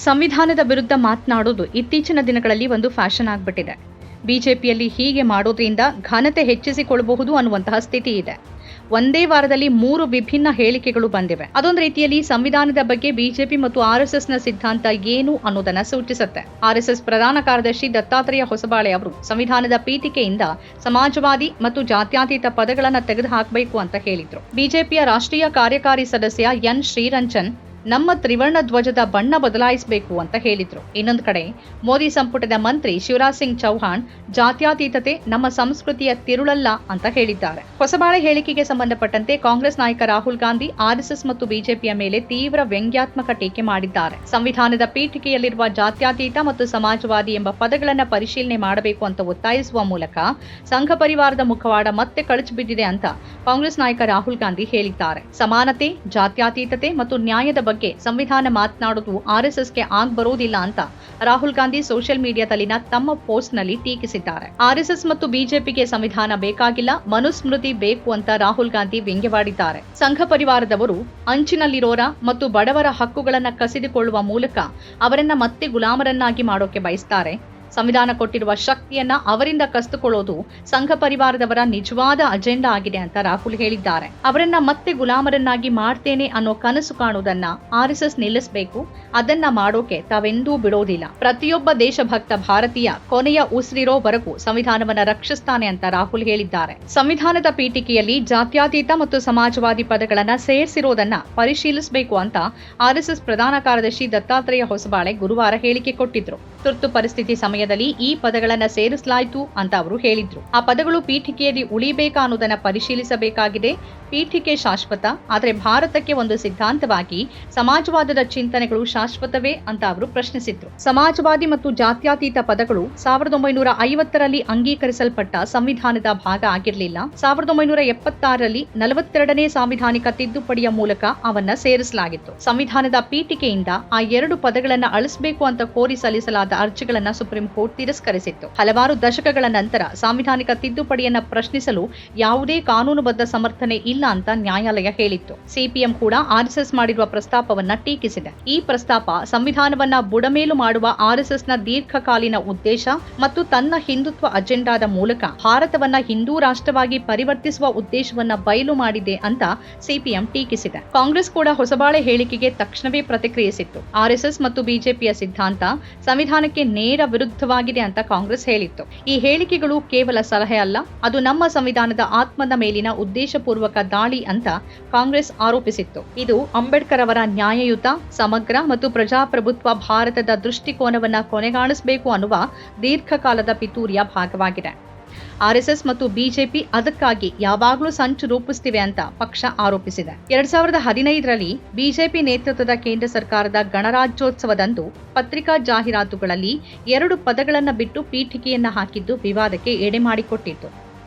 ಸಂವಿಧಾನದ ವಿರುದ್ಧ ಮಾತನಾಡೋದು ಇತ್ತೀಚಿನ ದಿನಗಳಲ್ಲಿ ಒಂದು ಫ್ಯಾಷನ್ ಆಗ್ಬಿಟ್ಟಿದೆ. ಬಿಜೆಪಿಯಲ್ಲಿ ಹೀಗೆ ಮಾಡೋದ್ರಿಂದ ಘನತೆ ಹೆಚ್ಚಿಸಿಕೊಳ್ಳಬಹುದು ಅನ್ನುವಂತಹ ಸ್ಥಿತಿ ಇದೆ. ಒಂದೇ ವಾರದಲ್ಲಿ 3 ವಿಭಿನ್ನ ಹೇಳಿಕೆಗಳು ಬಂದಿವೆ. ಅದೊಂದು ರೀತಿಯಲ್ಲಿ ಸಂವಿಧಾನದ ಬಗ್ಗೆ ಬಿಜೆಪಿ ಮತ್ತು ಆರ್ಎಸ್ಎಸ್ನ ಸಿದ್ಧಾಂತ ಏನು ಅನ್ನೋದನ್ನ ಸೂಚಿಸುತ್ತೆ. ಆರ್ಎಸ್ಎಸ್ ಪ್ರಧಾನ ಕಾರ್ಯದರ್ಶಿ ದತ್ತಾತ್ರೇಯ ಹೊಸಬಾಳೆ ಅವರು ಸಂವಿಧಾನದ ಪೀಠಿಕೆಯಿಂದ ಸಮಾಜವಾದಿ ಮತ್ತು ಜಾತ್ಯತೀತ ಪದಗಳನ್ನು ತೆಗೆದುಹಾಕಬೇಕು ಅಂತ ಹೇಳಿದ್ರು. ಬಿಜೆಪಿಯ ರಾಷ್ಟ್ರೀಯ ಕಾರ್ಯಕಾರಿ ಸದಸ್ಯ ಎನ್ ಶ್ರೀರಂಜನ್ ನಮ್ಮ ತ್ರಿವರ್ಣ ಧ್ವಜದ ಬಣ್ಣ ಬದಲಾಯಿಸಬೇಕು ಅಂತ ಹೇಳಿದ್ರು. ಇನ್ನೊಂದು ಕಡೆ ಮೋದಿ ಸಂಪುಟದ ಮಂತ್ರಿ ಶಿವರಾಜ್ ಸಿಂಗ್ ಚೌಹಾಣ್ ಜಾತ್ಯತೀತತೆ ನಮ್ಮ ಸಂಸ್ಕೃತಿಯ ತಿರುಳಲ್ಲ ಅಂತ ಹೇಳಿದ್ದಾರೆ. ಹೊಸಬಾಳೆ ಹೇಳಿಕೆಗೆ ಸಂಬಂಧಪಟ್ಟಂತೆ ಕಾಂಗ್ರೆಸ್ ನಾಯಕ ರಾಹುಲ್ ಗಾಂಧಿ ಆರ್ಎಸ್ಎಸ್ ಮತ್ತು ಬಿಜೆಪಿಯ ಮೇಲೆ ತೀವ್ರ ವ್ಯಂಗ್ಯಾತ್ಮಕ ಟೀಕೆ ಮಾಡಿದ್ದಾರೆ. ಸಂವಿಧಾನದ ಪೀಠಿಕೆಯಲ್ಲಿರುವ ಜಾತ್ಯತೀತ ಮತ್ತು ಸಮಾಜವಾದಿ ಎಂಬ ಪದಗಳನ್ನು ಪರಿಶೀಲನೆ ಮಾಡಬೇಕು ಅಂತ ಒತ್ತಾಯಿಸುವ ಮೂಲಕ ಸಂಘ ಪರಿವಾರದ ಮುಖವಾಡ ಮತ್ತೆ ಕಳಚಿ ಬಿದ್ದಿದೆ ಅಂತ ಕಾಂಗ್ರೆಸ್ ನಾಯಕ ರಾಹುಲ್ ಗಾಂಧಿ ಹೇಳಿದ್ದಾರೆ. ಸಮಾನತೆ, ಜಾತ್ಯತೀತತೆ ಮತ್ತು ನ್ಯಾಯದ ಬಗ್ಗೆ ಸಂವಿಧಾನ ಮಾತನಾಡುವುದು ಆರ್ಎಸ್ಎಸ್ಗೆ ಬರೋದಿಲ್ಲ ಅಂತ ರಾಹುಲ್ ಗಾಂಧಿ ಸೋಷಿಯಲ್ ಮೀಡಿಯಾದಲ್ಲಿನ ತಮ್ಮ ಪೋಸ್ಟ್ ನಲ್ಲಿ ಟೀಕಿಸಿದ್ದಾರೆ. ಆರ್ಎಸ್ಎಸ್ ಮತ್ತು ಬಿಜೆಪಿಗೆ ಸಂವಿಧಾನ ಬೇಕಾಗಿಲ್ಲ, ಮನುಸ್ಮೃತಿ ಬೇಕು ಅಂತ ರಾಹುಲ್ ಗಾಂಧಿ ವ್ಯಂಗ್ಯವಾಡಿದ್ದಾರೆ. ಸಂಘ ಪರಿವಾರದವರು ಅಂಚಿನಲ್ಲಿರೋರ ಮತ್ತು ಬಡವರ ಹಕ್ಕುಗಳನ್ನು ಕಸಿದುಕೊಳ್ಳುವ ಮೂಲಕ ಅವರನ್ನ ಮತ್ತೆ ಗುಲಾಮರನ್ನಾಗಿ ಮಾಡೋಕೆ ಬಯಸ್ತಾರೆ. ಸಂವಿಧಾನ ಕೊಟ್ಟಿರುವ ಶಕ್ತಿಯನ್ನ ಅವರಿಂದ ಕಸಿದುಕೊಳ್ಳೋದು ಸಂಘ ಪರಿವಾರದವರ ನಿಜವಾದ ಅಜೆಂಡಾ ಆಗಿದೆ ಅಂತ ರಾಹುಲ್ ಹೇಳಿದ್ದಾರೆ. ಅವರನ್ನ ಮತ್ತೆ ಗುಲಾಮರನ್ನಾಗಿ ಮಾಡ್ತೇನೆ ಅನ್ನೋ ಕನಸು ಕಾಣುವುದನ್ನ ಆರ್ಎಸ್ಎಸ್ ನಿಲ್ಲಿಸಬೇಕು. ಅದನ್ನ ಮಾಡೋಕೆ ತಾವೆಂದೂ ಬಿಡೋದಿಲ್ಲ. ಪ್ರತಿಯೊಬ್ಬ ದೇಶಭಕ್ತ ಭಾರತೀಯ ಕೊನೆಯ ಉಸಿರಿರೋವರೆಗೂ ಸಂವಿಧಾನವನ್ನ ರಕ್ಷಿಸ್ತಾನೆ ಅಂತ ರಾಹುಲ್ ಹೇಳಿದ್ದಾರೆ. ಸಂವಿಧಾನದ ಪೀಠಿಕೆಯಲ್ಲಿ ಜಾತ್ಯತೀತ ಮತ್ತು ಸಮಾಜವಾದಿ ಪದಗಳನ್ನ ಸೇರಿಸಿರೋದನ್ನ ಪರಿಶೀಲಿಸಬೇಕು ಅಂತ ಆರ್ಎಸ್ಎಸ್ ಪ್ರಧಾನ ಕಾರ್ಯದರ್ಶಿ ದತ್ತಾತ್ರೇಯ ಹೊಸಬಾಳೆ ಗುರುವಾರ ಹೇಳಿಕೆ ಕೊಟ್ಟಿದ್ರು. ತುರ್ತು ಪರಿಸ್ಥಿತಿ ಸಮಯದಲ್ಲಿ ಈ ಪದಗಳನ್ನ ಸೇರಿಸಲಾಯಿತು ಅಂತ ಅವರು ಹೇಳಿದ್ರು. ಆ ಪದಗಳು ಪೀಠಿಕೆಯಲ್ಲಿ ಉಳಿಬೇಕಾ ಅನ್ನೋದನ್ನ ಪರಿಶೀಲಿಸಬೇಕಾಗಿದೆ. ಪೀಠಿಕೆ ಶಾಶ್ವತ, ಆದರೆ ಭಾರತಕ್ಕೆ ಒಂದು ಸಿದ್ಧಾಂತವಾಗಿ ಸಮಾಜವಾದದ ಚಿಂತನೆಗಳು ಶಾಶ್ವತವೇ ಅಂತ ಅವರು ಪ್ರಶ್ನಿಸಿದ್ರು. ಸಮಾಜವಾದಿ ಮತ್ತು ಜಾತ್ಯತೀತ ಪದಗಳು 1950ರಲ್ಲಿ ಅಂಗೀಕರಿಸಲ್ಪಟ್ಟ ಸಂವಿಧಾನದ ಭಾಗ ಆಗಿರಲಿಲ್ಲ. 1976ರಲ್ಲಿ 42ನೇ ಸಾಂವಿಧಾನಿಕ ತಿದ್ದುಪಡಿಯ ಮೂಲಕ ಅವನ್ನ ಸೇರಿಸಲಾಗಿತ್ತು. ಸಂವಿಧಾನದ ಪೀಠಿಕೆಯಿಂದ ಆ 2 ಪದಗಳನ್ನ ಅಳಿಸಬೇಕು ಅಂತ ಕೋರಿ ಸಲ್ಲಿಸಲಾದ ಅರ್ಜಿಗಳನ್ನ ಸುಪ್ರೀಂ ಕೋರ್ಟ್ ತಿರಸ್ಕರಿಸಿತ್ತು. ಹಲವಾರು ದಶಕಗಳ ನಂತರ ಸಾಂವಿಧಾನಿಕ ತಿದ್ದುಪಡಿಯನ್ನ ಪ್ರಶ್ನಿಸಲು ಯಾವುದೇ ಕಾನೂನುಬದ್ಧ ಸಮರ್ಥನೆ ಇಲ್ಲ ಅಂತ ನ್ಯಾಯಾಲಯ ಹೇಳಿತ್ತು. ಸಿಪಿಎಂ ಕೂಡ ಆರ್ಎಸ್ಎಸ್ ಮಾಡಿರುವ ಪ್ರಸ್ತಾಪವನ್ನ ಟೀಕಿಸಿದೆ. ಈ ಪ್ರಸ್ತಾಪ ಸಂವಿಧಾನವನ್ನ ಬುಡಮೇಲು ಮಾಡುವ ಆರ್ಎಸ್ಎಸ್ನ ದೀರ್ಘಕಾಲೀನ ಉದ್ದೇಶ ಮತ್ತು ತನ್ನ ಹಿಂದುತ್ವ ಅಜೆಂಡಾದ ಮೂಲಕ ಭಾರತವನ್ನ ಹಿಂದೂ ರಾಷ್ಟ್ರವಾಗಿ ಪರಿವರ್ತಿಸುವ ಉದ್ದೇಶವನ್ನ ಬಯಲು ಮಾಡಿದೆ ಅಂತ ಸಿಪಿಎಂ ಟೀಕಿಸಿದೆ. ಕಾಂಗ್ರೆಸ್ ಕೂಡ ಹೊಸಬಾಳೆ ಹೇಳಿಕೆಗೆ ತಕ್ಷಣವೇ ಪ್ರತಿಕ್ರಿಯಿಸಿತ್ತು. ಆರ್ಎಸ್ಎಸ್ ಮತ್ತು ಬಿಜೆಪಿಯ ಸಿದ್ಧಾಂತ ಸಂವಿಧಾನಕ್ಕೆ ನೇರ ವಿರುದ್ಧವಾಗಿದೆ ಅಂತ ಕಾಂಗ್ರೆಸ್ ಹೇಳಿತ್ತು. ಈ ಹೇಳಿಕೆಗಳು ಕೇವಲ ಸಲಹೆ ಅಲ್ಲ, ಅದು ನಮ್ಮ ಸಂವಿಧಾನದ ಆತ್ಮದ ಮೇಲಿನ ಉದ್ದೇಶಪೂರ್ವಕ ದಾಳಿ ಅಂತ ಕಾಂಗ್ರೆಸ್ ಆರೋಪಿಸಿತ್ತು. ಇದು ಅಂಬೇಡ್ಕರ್ ಅವರ ನ್ಯಾಯಯುತ, ಸಮಗ್ರ ಮತ್ತು ಪ್ರಜಾಪ್ರಭುತ್ವ ಭಾರತದ ದೃಷ್ಟಿಕೋನವನ್ನ ಕೊನೆಗಾಣಿಸಬೇಕು ಅನ್ನುವ ದೀರ್ಘಕಾಲದ ಪಿತೂರಿಯ ಭಾಗವಾಗಿದೆ. ಆರ್ಎಸ್ಎಸ್ ಮತ್ತು ಬಿಜೆಪಿ ಅದಕ್ಕಾಗಿ ಯಾವಾಗಲೂ ಸಂಚು ರೂಪಿಸುತ್ತಿವೆ ಅಂತ ಪಕ್ಷ ಆರೋಪಿಸಿದೆ. 2015ರಲ್ಲಿ ಬಿಜೆಪಿ ನೇತೃತ್ವದ ಕೇಂದ್ರ ಸರ್ಕಾರದ ಗಣರಾಜ್ಯೋತ್ಸವದಂದು ಪತ್ರಿಕಾ ಜಾಹೀರಾತುಗಳಲ್ಲಿ 2 ಪದಗಳನ್ನ ಬಿಟ್ಟು ಪೀಠಿಕೆಯನ್ನ ಹಾಕಿದ್ದು ವಿವಾದಕ್ಕೆ ಎಡೆ ಮಾಡಿಕೊಟ್ಟಿತ್ತು.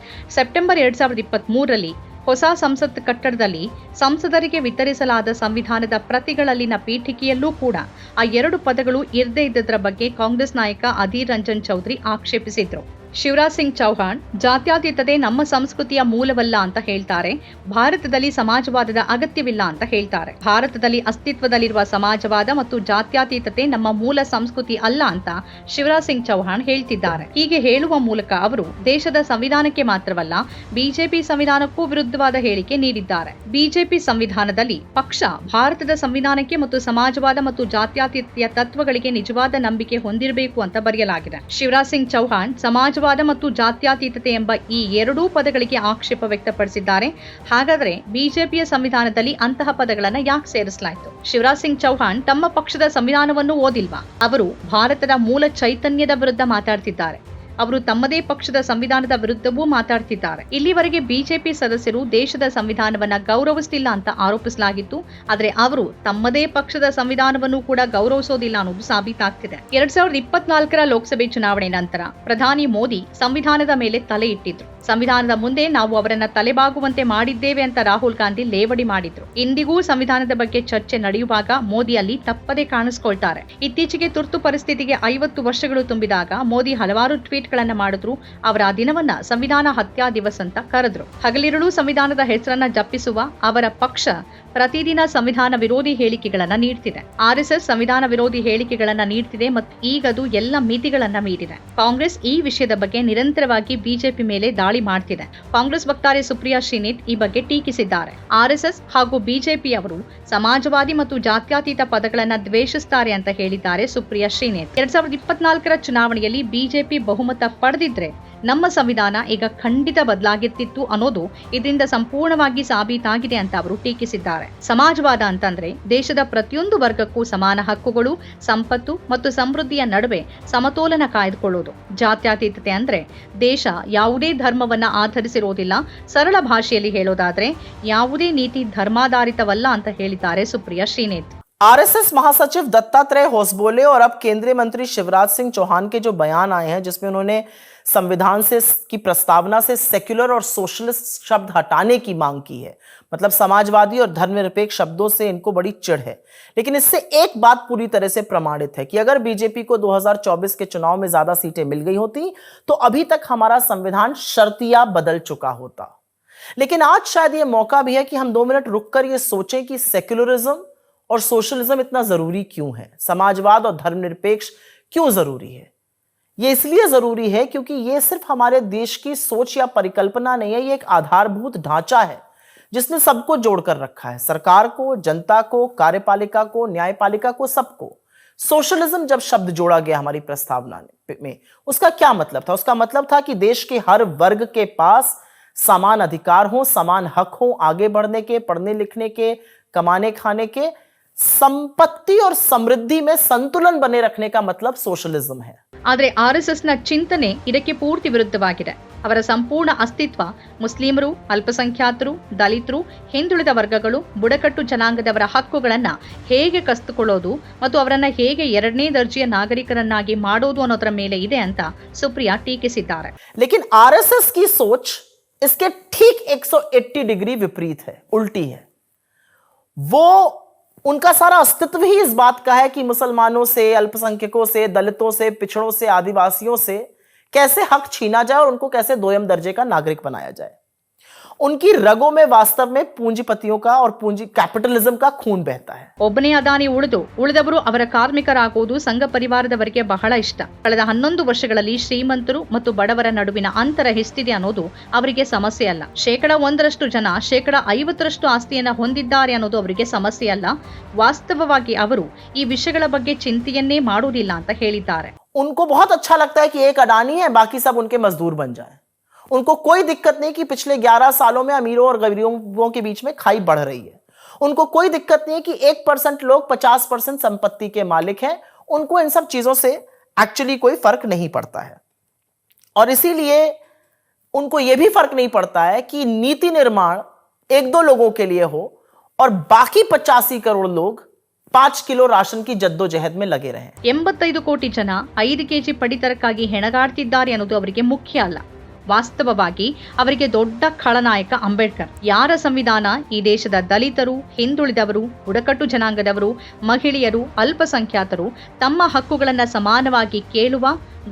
ಸೆಪ್ಟೆಂಬರ್ 2023ರಲ್ಲಿ ಹೊಸ ಸಂಸತ್ ಕಟ್ಟಡದಲ್ಲಿ ಸಂಸದರಿಗೆ ವಿತರಿಸಲಾದ ಸಂವಿಧಾನದ ಪ್ರತಿಗಳಲ್ಲಿನ ಪೀಠಿಕೆಯಲ್ಲೂ ಕೂಡ ಆ 2 ಪದಗಳು ಇರದೇ ಇದ್ದದರ ಬಗ್ಗೆ ಕಾಂಗ್ರೆಸ್ ನಾಯಕ ಅಧೀರ್ ರಂಜನ್ ಚೌಧರಿ ಆಕ್ಷೇಪಿಸಿದ್ರು. ಶಿವರಾಜ್ ಸಿಂಗ್ ಚೌಹಾಣ್ ಜಾತ್ಯತೀತತೆ ನಮ್ಮ ಸಂಸ್ಕೃತಿಯ ಮೂಲವಲ್ಲ ಅಂತ ಹೇಳ್ತಾರೆ. ಭಾರತದಲ್ಲಿ ಸಮಾಜವಾದದ ಅಗತ್ಯವಿಲ್ಲ ಅಂತ ಹೇಳ್ತಾರೆ. ಭಾರತದಲ್ಲಿ ಅಸ್ತಿತ್ವದಲ್ಲಿರುವ ಸಮಾಜವಾದ ಮತ್ತು ಜಾತ್ಯತೀತತೆ ನಮ್ಮ ಮೂಲ ಸಂಸ್ಕೃತಿ ಅಲ್ಲ ಅಂತ ಶಿವರಾಜ್ ಸಿಂಗ್ ಚೌಹಾಣ್ ಹೇಳ್ತಿದ್ದಾರೆ. ಹೀಗೆ ಹೇಳುವ ಮೂಲಕ ಅವರು ದೇಶದ ಸಂವಿಧಾನಕ್ಕೆ ಮಾತ್ರವಲ್ಲ, ಬಿಜೆಪಿ ಸಂವಿಧಾನಕ್ಕೂ ವಿರುದ್ಧವಾದ ಹೇಳಿಕೆ ನೀಡಿದ್ದಾರೆ. ಬಿಜೆಪಿ ಸಂವಿಧಾನದಲ್ಲಿ ಪಕ್ಷ ಭಾರತದ ಸಂವಿಧಾನಕ್ಕೆ ಮತ್ತು ಸಮಾಜವಾದ ಮತ್ತು ಜಾತ್ಯತೀತತೆಯ ತತ್ವಗಳಿಗೆ ನಿಜವಾದ ನಂಬಿಕೆ ಹೊಂದಿರಬೇಕು ಅಂತ ಬರೆಯಲಾಗಿದೆ. ಶಿವರಾಜ್ ಸಿಂಗ್ ಚೌಹಾಣ್ ಸಮಾಜವಾದ ಮತ್ತು ಜಾತ್ಯತೀತತೆ ಎಂಬ ಈ 2 ಪದಗಳಿಗೆ ಆಕ್ಷೇಪ ವ್ಯಕ್ತಪಡಿಸಿದ್ದಾರೆ. ಹಾಗಾದರೆ ಬಿಜೆಪಿಯ ಸಂವಿಧಾನದಲ್ಲಿ ಅಂತಹ ಪದಗಳನ್ನು ಯಾಕೆ ಸೇರಿಸಲಾಯಿತು? ಶಿವರಾಜ್ ಸಿಂಗ್ ಚೌಹಾಣ್ ತಮ್ಮ ಪಕ್ಷದ ಸಂವಿಧಾನವನ್ನು ಓದಿಲ್ವಾ? ಅವರು ಭಾರತದ ಮೂಲ ಚೈತನ್ಯದ ವಿರುದ್ಧ ಮಾತಾಡ್ತಿದ್ದಾರೆ. ಅವರು ತಮ್ಮದೇ ಪಕ್ಷದ ಸಂವಿಧಾನದ ವಿರುದ್ಧವೂ ಮಾತಾಡ್ತಿದ್ದಾರೆ. ಇಲ್ಲಿವರೆಗೆ ಬಿಜೆಪಿ ಸದಸ್ಯರು ದೇಶದ ಸಂವಿಧಾನವನ್ನ ಗೌರವಿಸುತ್ತಿಲ್ಲ ಅಂತ ಆರೋಪಿಸಲಾಗಿತ್ತು. ಆದರೆ ಅವರು ತಮ್ಮದೇ ಪಕ್ಷದ ಸಂವಿಧಾನವನ್ನು ಕೂಡ ಗೌರವಿಸೋದಿಲ್ಲ ಅನ್ನೋದು ಸಾಬೀತಾಗ್ತಿದೆ. 2024ರ ಲೋಕಸಭೆ ಚುನಾವಣೆ ನಂತರ ಪ್ರಧಾನಿ ಮೋದಿ ಸಂವಿಧಾನದ ಮೇಲೆ ತಲೆ ಇಟ್ಟಿದ್ರು. ಸಂವಿಧಾನದ ಮುಂದೆ ನಾವು ಅವರನ್ನ ತಲೆಬಾಗುವಂತೆ ಮಾಡಿದ್ದೇವೆ ಅಂತ ರಾಹುಲ್ ಗಾಂಧಿ ಲೇವಡಿ ಮಾಡಿದ್ರು. ಇಂದಿಗೂ ಸಂವಿಧಾನದ ಬಗ್ಗೆ ಚರ್ಚೆ ನಡೆಯುವಾಗ ಮೋದಿ ಅಲ್ಲಿ ತಪ್ಪದೇ ಕಾಣಿಸ್ಕೊಳ್ತಾರೆ. ಇತ್ತೀಚೆಗೆ ತುರ್ತು ಪರಿಸ್ಥಿತಿಗೆ 50 ವರ್ಷಗಳು ತುಂಬಿದಾಗ ಮೋದಿ ಹಲವಾರು ಟ್ವೀಟ್ ಗಳನ್ನ ಮಾಡಿದ್ರು. ಅವರ ಆ ದಿನವನ್ನ ಸಂವಿಧಾನ ಹತ್ಯಾ ದಿವಸ್ ಅಂತ ಕರೆದ್ರು. ಹಗಲಿರುಳು ಸಂವಿಧಾನದ ಹೆಸರನ್ನ ಜಪಿಸುವ ಅವರ ಪಕ್ಷ ಪ್ರತಿದಿನ ಸಂವಿಧಾನ ವಿರೋಧಿ ಹೇಳಿಕೆಗಳನ್ನ ನೀಡ್ತಿದೆ. RSS ಸಂವಿಧಾನ ವಿರೋಧಿ ಹೇಳಿಕೆಗಳನ್ನ ನೀಡ್ತಿದೆ ಮತ್ತು ಈಗದು ಎಲ್ಲ ಮಿತಿಗಳನ್ನ ಮೀರಿದೆ. ಕಾಂಗ್ರೆಸ್ ಈ ವಿಷಯದ ಬಗ್ಗೆ ನಿರಂತರವಾಗಿ ಬಿಜೆಪಿ ಮೇಲೆ ದಾಳಿ ಮಾಡ್ತಿದೆ. ಕಾಂಗ್ರೆಸ್ ವಕ್ತಾರೆ ಸುಪ್ರಿಯಾ ಶ್ರೀನೇತ್ ಈ ಬಗ್ಗೆ ಟೀಕಿಸಿದ್ದಾರೆ. RSS ಹಾಗೂ ಬಿಜೆಪಿಯವರು ಸಮಾಜವಾದಿ ಮತ್ತು ಜಾತ್ಯತೀತ ಪದಗಳನ್ನ ದ್ವೇಷಿಸುತ್ತಾರೆ ಅಂತ ಹೇಳಿದ್ದಾರೆ ಸುಪ್ರಿಯಾ ಶ್ರೀನೇತ್. 2024ರ ಚುನಾವಣೆಯಲ್ಲಿ ಬಿಜೆಪಿ ಬಹುಮತ ಪಡೆದಿದ್ರೆ ನಮ್ಮ ಸಂವಿಧಾನ ಈಗ ಖಂಡಿತ ಬದಲಾಗಿರ್ತಿತ್ತು ಅನ್ನೋದು ಇದರಿಂದ ಸಂಪೂರ್ಣವಾಗಿ ಸಾಬೀತಾಗಿದೆ ಅಂತ ಅವರು ಟೀಕಿಸಿದ್ದಾರೆ. ಸಮಾಜವಾದ ಅಂತಂದ್ರೆ ದೇಶದ ಪ್ರತಿಯೊಂದು ವರ್ಗಕ್ಕೂ ಸಮಾನ ಹಕ್ಕುಗಳು, ಸಂಪತ್ತು ಮತ್ತು ಸಮೃದ್ಧಿಯ ನಡುವೆ ಸಮತೋಲನ ಕಾಯ್ದುಕೊಳ್ಳುವುದು. ಜಾತ್ಯತೀತತೆ ಅಂದ್ರೆ ದೇಶ ಯಾವುದೇ ಧರ್ಮವನ್ನ ಆಧರಿಸಿರೋದಿಲ್ಲ. ಸರಳ ಭಾಷೆಯಲ್ಲಿ ಹೇಳೋದಾದ್ರೆ ಯಾವುದೇ ನೀತಿ ಧರ್ಮಾಧಾರಿತವಲ್ಲ ಅಂತ ಹೇಳಿದ್ದಾರೆ ಸುಪ್ರಿಯಾ ಶ್ರೀನೇತ್. आरएसएस महासचिव दत्तात्रेय होसबोले और अब केंद्रीय मंत्री शिवराज सिंह चौहान के जो बयान आए हैं जिसमें उन्होंने संविधान से की प्रस्तावना से सेक्युलर और सोशलिस्ट शब्द हटाने की मांग की है, मतलब समाजवादी और धर्मनिरपेक्ष शब्दों से इनको बड़ी चिढ़ है। लेकिन इससे एक बात पूरी तरह से प्रमाणित है कि अगर बीजेपी को 2024 के चुनाव में ज्यादा सीटें मिल गई होती तो अभी तक हमारा संविधान शर्तिया बदल चुका होता। लेकिन आज शायद ये मौका भी है कि हम 2 मिनट रुककर ये सोचें कि सेक्युलरिज्म और सोशलिज्म इतना जरूरी क्यों है, समाजवाद और धर्मनिरपेक्ष क्यों जरूरी है। ये इसलिए जरूरी है क्योंकि ये सिर्फ हमारे देश की सोच या परिकल्पना नहीं है, ये एक आधारभूत ढांचा है जिसने सबको जोड़कर रखा है, सरकार को, जनता को, कार्यपालिका को, न्यायपालिका को, सबको। सोशलिज्म जब शब्द जोड़ा गया हमारी प्रस्तावना में, उसका क्या मतलब था? उसका मतलब था कि देश के हर वर्ग के पास समान अधिकार हो, समान हक हो, आगे बढ़ने के, पढ़ने लिखने के, कमाने खाने के, संपत्ति और समृद्धि में संतुलन बने रखने का मतलब सोशलिज्म है। ಆದರೆ RSS ನ ಚಿಂತನೆ ಇದಕ್ಕೆ ಪೂರ್ತಿ ವಿರುದ್ಧವಾಗಿದೆ. ಅವರ ಸಂಪೂರ್ಣ ಅಸ್ತಿತ್ವ ಮುಸ್ಲಿಮರು, ಅಲ್ಪಸಂಖ್ಯಾತರು, ದಲಿತರು, ಹಿಂದುಳಿದ ವರ್ಗಗಳು, ಬುಡಕಟ್ಟು ಜನಾಂಗದವರ ಹಕ್ಕುಗಳನ್ನ ಹೇಗೆ ಕಸಿದುಕೊಳ್ಳೋದು ಮತ್ತು ಅವರನ್ನ ಹೇಗೆ 2ನೇ ದರ್ಜೆಯ ನಾಗರಿಕರನ್ನಾಗಿ ಮಾಡೋದು ಅನ್ನೋದರ ಮೇಲೆ ಇದೆ ಅಂತ ಸುಪ್ರಿಯಾ ಟೀಕಿಸಿದ್ದಾರೆ. लेकिन RSS की सोच इसके ठीक 180 डिग्री विपरीत है, उल्टी है। वो उनका सारा अस्तित्व ही इस बात का है कि मुसलमानों से, अल्पसंख्यकों से, दलितों से, पिछड़ों से, आदिवासियों से कैसे हक छीना जाए और उनको कैसे 2म दर्जे का नागरिक बनाया जाए। उनकी रगों में वास्तव में पूंजीपतियों का और पूंजी कैपिटलिज्म का खून बहता है. ಒಬ್ಬನೇ ಅದಾನಿ ಉಳಿದವರು ಅವರ ಕಾರ್ಮಿಕರಾಗುವುದು ಸಂಘ ಪರಿವಾರದವರಿಗೆ ಬಹಳ ಇಷ್ಟ. ಕಳೆದ 11 ವರ್ಷಗಳಲ್ಲಿ ಶ್ರೀಮಂತರು ಮತ್ತು ಬಡವರ ನಡುವಿನ ಅಂತರ ಎಷ್ಟಿದೆ ಅನ್ನೋದು ಅವರಿಗೆ ಸಮಸ್ಯೆ ಅಲ್ಲ. 1% ಜನ 50% ಆಸ್ತಿಯನ್ನ ಹೊಂದಿದ್ದಾರೆ ಅನ್ನೋದು ಅವರಿಗೆ ಸಮಸ್ಯೆ ಅಲ್ಲ. ವಾಸ್ತವವಾಗಿ ಅವರು ಈ ವಿಷಯಗಳ ಬಗ್ಗೆ ಚಿಂತೆಯನ್ನೇ ಮಾಡುವುದಿಲ್ಲ ಅಂತ ಹೇಳಿದ್ದಾರೆ. उनको बहुत अच्छा लगता है कि एक अडानी है, बाकी सब उनके मजदूर बन जाएं. उनको कोई दिक्कत नहीं कि पिछले 11 सालों में अमीरों और गरीबों के बीच में खाई बढ़ रही है. उनको कोई दिक्कत नहीं है कि 1% लोग 50% संपत्ति के मालिक हैं. उनको इन सब चीजों से एक्चुअली कोई फर्क नहीं पड़ता है. और इसीलिए उनको यह भी फर्क नहीं पड़ता है कि नीति निर्माण 1-2 लोगों के लिए हो और बाकी 85 करोड़ लोग 5 ಕಿಲೋ ರಾಷನ್ ಕಿ ಜದ್ದೋಜಹದ್ में लगे रहे. 85 ಕೋಟಿ ಜನ 5 ಕೆಜಿ ಪಡಿತರಕ್ಕಾಗಿ ಹೆಣಗಾಡ್ತಿದ್ದಾರೆ ಅನ್ನೋದು ಅವರಿಗೆ ಮುಖ್ಯ ಅಲ್ಲ. ವಾಸ್ತವವಾಗಿ ಅವರಿಗೆ ದೊಡ್ಡ ಖಳನಾಯಕ ಅಂಬೇಡ್ಕರ್. ಯಾರ ಸಂವಿಧಾನ ಈ ದೇಶದ ದಲಿತರು, ಹಿಂದುಳಿದವರು, ಬುಡಕಟ್ಟು ಜನಾಂಗದವರು, ಮಹಿಳೆಯರು, ಅಲ್ಪಸಂಖ್ಯಾತರು ತಮ್ಮ ಹಕ್ಕುಗಳನ್ನು ಸಮಾನವಾಗಿ ಕೇಳುವ,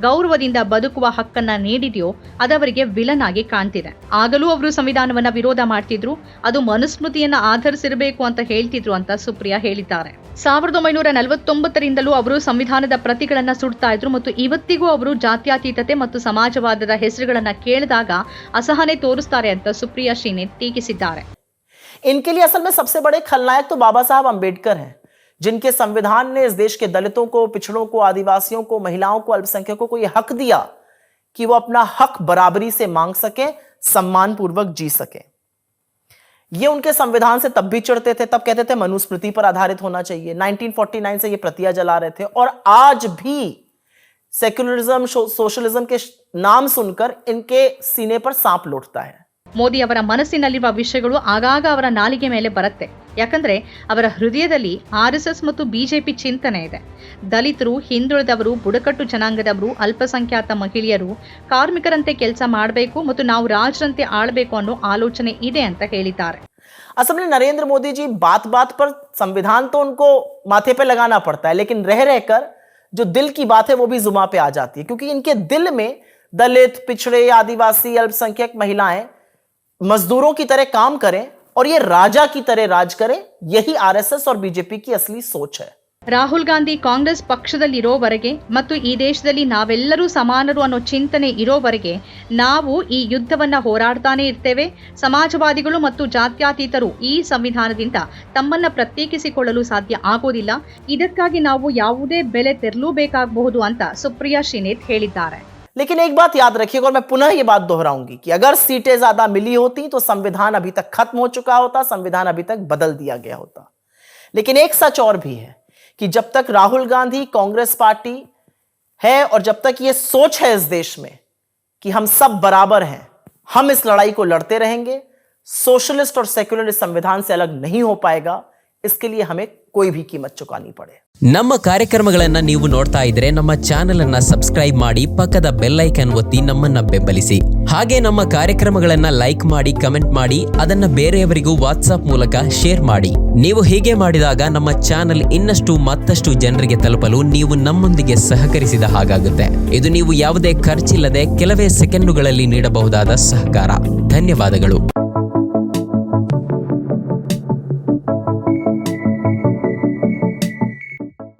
ಗೌರವದಿಂದ ಬದುಕುವ ಹಕ್ಕನ್ನ ನೀಡಿದೆಯೋ ಅದವರಿಗೆ ವಿಲನ್ ಆಗಿ ಕಾಣ್ತಿದೆ. ಆಗಲೂ ಅವರು ಸಂವಿಧಾನವನ್ನ ವಿರೋಧ ಮಾಡ್ತಿದ್ರು. ಅದು ಮನುಸ್ಮೃತಿಯನ್ನ ಆಧರಿಸಿರಬೇಕು ಅಂತ ಹೇಳ್ತಿದ್ರು ಅಂತ ಸುಪ್ರಿಯಾ ಹೇಳಿದ್ದಾರೆ. 1949ರಿಂದಲೂ ಅವರು ಸಂವಿಧಾನದ ಪ್ರತಿಗಳನ್ನ ಸುಡ್ತಾ ಇದ್ರು ಮತ್ತು ಇವತ್ತಿಗೂ ಅವರು ಜಾತ್ಯತೀತತೆ ಮತ್ತು ಸಮಾಜವಾದದ ಹೆಸರುಗಳನ್ನ ಕೇಳಿದಾಗ ಅಸಹನೆ ತೋರಿಸ್ತಾರೆ ಅಂತ ಸುಪ್ರಿಯಾ ಶ್ರೀನೇತ್ ಟೀಕಿಸಿದ್ದಾರೆ. इनके लिए असल में सबसे बड़े खलनायक तो बाबा साहब अंबेडकर हैं, जिनके संविधान ने इस देश के दलितों को, पिछड़ों को, आदिवासियों को, महिलाओं को, अल्पसंख्यकों को यह हक दिया कि वो अपना हक बराबरी से मांग सके, सम्मान पूर्वक जी सके. ये उनके संविधान से तब भी चिढ़ते थे, तब कहते थे मनुस्मृति पर आधारित होना चाहिए. 1949 से ये प्रतिया जला रहे थे और आज भी सेक्युलरिज्म, सोशलिज्म के नाम सुनकर इनके सीने पर सांप लौटता है. ಮೋದಿ ಅವರ ಮನಸ್ಸಿನಲ್ಲಿರುವ ವಿಷಯಗಳು ಆಗಾಗ ಅವರ ನಾಲಿಗೆ ಮೇಲೆ ಬರುತ್ತೆ. ಯಾಕಂದ್ರೆ ಅವರ ಹೃದಯದಲ್ಲಿ RSS ಮತ್ತು BJP ಚಿಂತನೆ ಇದೆ. ದಲಿತರು, ಹಿಂದುಳಿದವರು, ಬುಡಕಟ್ಟು ಜನಾಂಗದವರು, ಅಲ್ಪಸಂಖ್ಯಾತ ಮಹಿಳೆಯರು, ಕಾರ್ಮಿಕರಂತೆ ಕೆಲಸ ಮಾಡಬೇಕು ಮತ್ತು ನಾವು ರಾಜರಂತೆ ಆಳಬೇಕು ಅನ್ನೋ ಆಲೋಚನೆ ಇದೆ ಅಂತ ಹೇಳಿದ್ದಾರೆ. असल में नरेंद्र मोदी जी बात बात पर संविधान तो उनको माथे पे लगाना पड़ता है, लेकिन रह रहकर जो दिल की बात है वो भी जुबान पे आ जाती है, क्योंकि इनके दिल में दलित, पिछड़े, आदिवासी, अल्पसंख्यक महिलाएं मजदूरों की तरह काम करें और ये राजा की तरह राज करें, यही RSS और बीजेपी की असली सोच है. ರಾಹುಲ್ ಗಾಂಧಿ ಕಾಂಗ್ರೆಸ್ ಪಕ್ಷದಲ್ಲಿರೋವರೆಗೆ ಮತ್ತು ಈ ದೇಶದಲ್ಲಿ ನಾವೆಲ್ಲರೂ ಸಮಾನರು ಅನ್ನೋ ಚಿಂತನೆ ಇರೋವರೆಗೆ ನಾವು ಈ ಯುದ್ಧವನ್ನ ಹೋರಾಡ್ತಾನೆ ಇರ್ತೇವೆ. ಸಮಾಜವಾದಿಗಳು ಮತ್ತು ಜಾತ್ಯತೀತರು ಈ ಸಂವಿಧಾನದಿಂದ ತಮ್ಮನ್ನ ಪ್ರತ್ಯೇಕಿಸಿಕೊಳ್ಳಲು ಸಾಧ್ಯ ಆಗೋದಿಲ್ಲ. ಇದಕ್ಕಾಗಿ ನಾವು ಯಾವುದೇ ಬೆಲೆ ತೆರಲಬೇಕಾಗಬಹುದು ಅಂತ ಸುಪ್ರಿಯಾ ಶ್ರೀನಾಥ್ ಹೇಳಿದ್ದಾರೆ. लेकिन एक बात याद रखिएगा, और मैं पुनः ये बात दोहराऊंगी कि अगर सीटें ज्यादा मिली होती तो संविधान अभी तक खत्म हो चुका होता, संविधान अभी तक बदल दिया गया होता. लेकिन एक सच और भी है कि जब तक राहुल गांधी कांग्रेस पार्टी है और जब तक ये सोच है इस देश में कि हम सब बराबर हैं, हम इस लड़ाई को लड़ते रहेंगे. सोशलिस्ट और सेक्युलर इस संविधान से अलग नहीं हो पाएगा. इसके लिए हमें कोई भी कीमत चुकानी पड़े. ನಮ್ಮ ಕಾರ್ಯಕ್ರಮಗಳನ್ನು ನೀವು ನೋಡ್ತಾ ಇದ್ರೆ ನಮ್ಮ ಚಾನೆಲ್ ಅನ್ನ ಸಬ್ಸ್ಕ್ರೈಬ್ ಮಾಡಿ, ಪಕ್ಕದ ಬೆಲ್ ಐಕಾನ್ ಒತ್ತಿ ನಮ್ಮನ್ನ ಬೆಂಬಲಿಸಿ. ಹಾಗೆ ನಮ್ಮ ಕಾರ್ಯಕ್ರಮಗಳನ್ನ ಲೈಕ್ ಮಾಡಿ, ಕಮೆಂಟ್ ಮಾಡಿ, ಅದನ್ನ ಬೇರೆಯವರಿಗೂ ವಾಟ್ಸ್ಆಪ್ ಮೂಲಕ ಶೇರ್ ಮಾಡಿ. ನೀವು ಹೀಗೆ ಮಾಡಿದಾಗ ನಮ್ಮ ಚಾನೆಲ್ ಇನ್ನಷ್ಟು ಮತ್ತಷ್ಟು ಜನರಿಗೆ ತಲುಪಲು ನೀವು ನಮ್ಮೊಂದಿಗೆ ಸಹಕರಿಸಿದ ಹಾಗಾಗುತ್ತೆ. ಇದು ನೀವು ಯಾವುದೇ ಖರ್ಚಿಲ್ಲದೆ ಕೆಲವೇ ಸೆಕೆಂಡುಗಳಲ್ಲಿ ನೀಡಬಹುದಾದ ಸಹಕಾರ. ಧನ್ಯವಾದಗಳು.